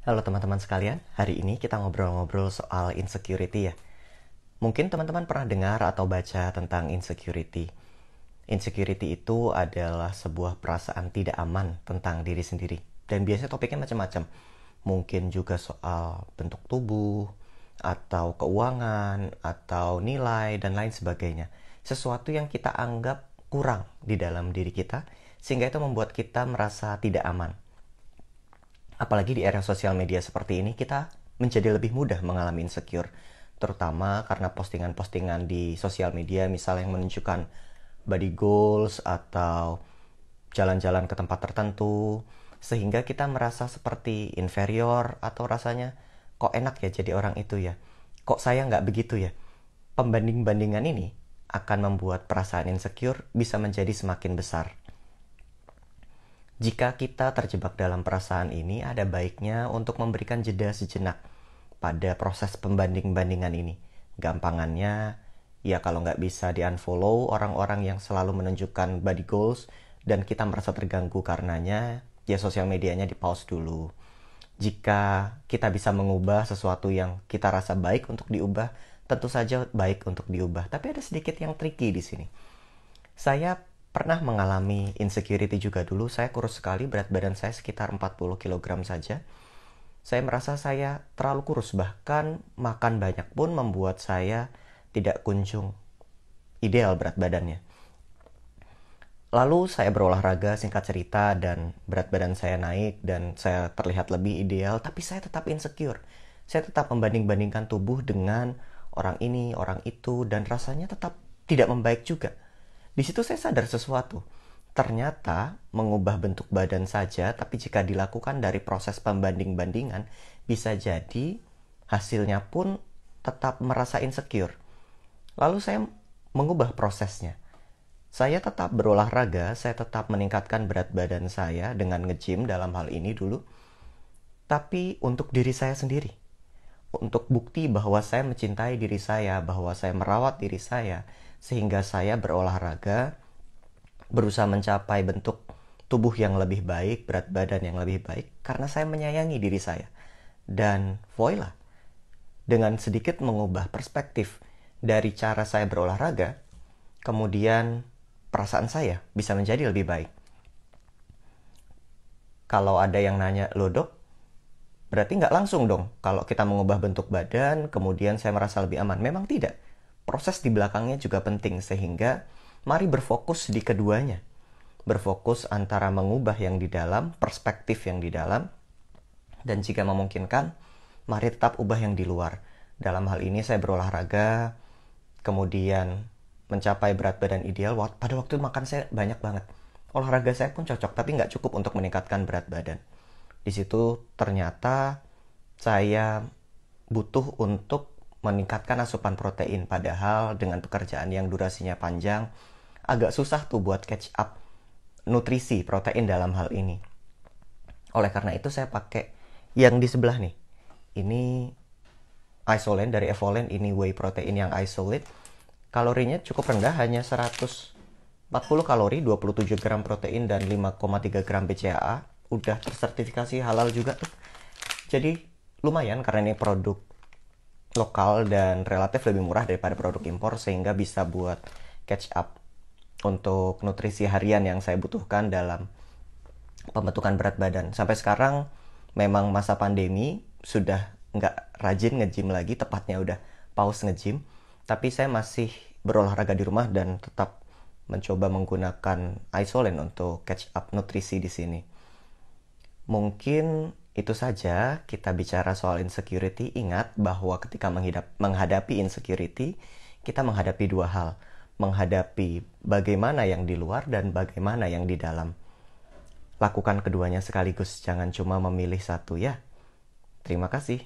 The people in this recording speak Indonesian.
Halo teman-teman sekalian, hari ini kita ngobrol-ngobrol soal insecurity ya. Mungkin teman-teman pernah dengar atau baca tentang insecurity. Insecurity itu adalah sebuah perasaan tidak aman tentang diri sendiri. Dan biasanya topiknya macam-macam. Mungkin juga soal bentuk tubuh, atau keuangan, atau nilai, dan lain sebagainya. Sesuatu yang kita anggap kurang di dalam diri kita, sehingga itu membuat kita merasa tidak aman. Apalagi di era sosial media seperti ini, kita menjadi lebih mudah mengalami insecure. Terutama karena postingan-postingan di sosial media, misalnya yang menunjukkan body goals atau jalan-jalan ke tempat tertentu, sehingga kita merasa seperti inferior atau rasanya, kok enak ya jadi orang itu ya? Kok saya nggak begitu ya? Pembanding-bandingan ini akan membuat perasaan insecure bisa menjadi semakin besar. Jika kita terjebak dalam perasaan ini, ada baiknya untuk memberikan jeda sejenak pada proses pembanding-bandingan ini. Gampangannya, ya kalau nggak bisa di-unfollow orang-orang yang selalu menunjukkan body goals dan kita merasa terganggu karenanya, ya sosial medianya di-pause dulu. Jika kita bisa mengubah sesuatu yang kita rasa baik untuk diubah, tentu saja baik untuk diubah. Tapi ada sedikit yang tricky di sini. Saya pernah mengalami insecurity juga dulu. Saya kurus sekali, berat badan saya sekitar 40 kg saja. Saya merasa saya terlalu kurus, bahkan makan banyak pun membuat saya tidak kunjung ideal berat badannya. Lalu saya berolahraga, singkat cerita, dan berat badan saya naik dan saya terlihat lebih ideal, tapi saya tetap insecure. Saya tetap membanding-bandingkan tubuh dengan orang ini, orang itu, dan rasanya tetap tidak membaik juga. Di situ saya sadar sesuatu. Ternyata mengubah bentuk badan saja, tapi jika dilakukan dari proses pembanding-bandingan, bisa jadi hasilnya pun tetap merasa insecure. Lalu saya mengubah prosesnya. Saya tetap berolahraga, saya tetap meningkatkan berat badan saya dengan nge-gym dalam hal ini dulu. Tapi untuk diri saya sendiri. Untuk bukti bahwa saya mencintai diri saya, bahwa saya merawat diri saya, sehingga saya berolahraga, berusaha mencapai bentuk tubuh yang lebih baik, berat badan yang lebih baik, karena saya menyayangi diri saya. Dan voila, dengan sedikit mengubah perspektif dari cara saya berolahraga, kemudian perasaan saya bisa menjadi lebih baik. Kalau ada yang nanya, loh dok, berarti nggak langsung dong kalau kita mengubah bentuk badan, kemudian saya merasa lebih aman. Memang tidak. Proses di belakangnya juga penting, sehingga mari berfokus di keduanya. Berfokus antara mengubah yang di dalam, perspektif yang di dalam, dan jika memungkinkan, mari tetap ubah yang di luar. Dalam hal ini saya berolahraga, kemudian mencapai berat badan ideal. Pada waktu makan saya banyak banget. Olahraga saya pun cocok, tapi nggak cukup untuk meningkatkan berat badan. Di situ ternyata saya butuh untuk meningkatkan asupan protein, padahal dengan pekerjaan yang durasinya panjang agak susah tuh buat catch up nutrisi protein dalam hal ini. Oleh karena itu saya pakai yang di sebelah nih. Ini Isolane dari Evolane, ini whey protein yang isolate. Kalorinya cukup rendah, hanya 140 kalori, 27 gram protein dan 5,3 gram BCAA. Udah tersertifikasi halal juga tuh. Jadi lumayan karena ini produk lokal dan relatif lebih murah daripada produk impor, sehingga bisa buat catch up untuk nutrisi harian yang saya butuhkan dalam pembentukan berat badan. Sampai sekarang memang masa pandemi, sudah nggak rajin nge-gym lagi, tepatnya udah pause nge-gym, tapi saya masih berolahraga di rumah dan tetap mencoba menggunakan Isolane untuk catch up nutrisi di sini. Mungkin itu saja kita bicara soal insecurity. Ingat bahwa ketika menghadapi insecurity, kita menghadapi dua hal. Menghadapi bagaimana yang di luar dan bagaimana yang di dalam. Lakukan keduanya sekaligus, jangan cuma memilih satu ya. Terima kasih.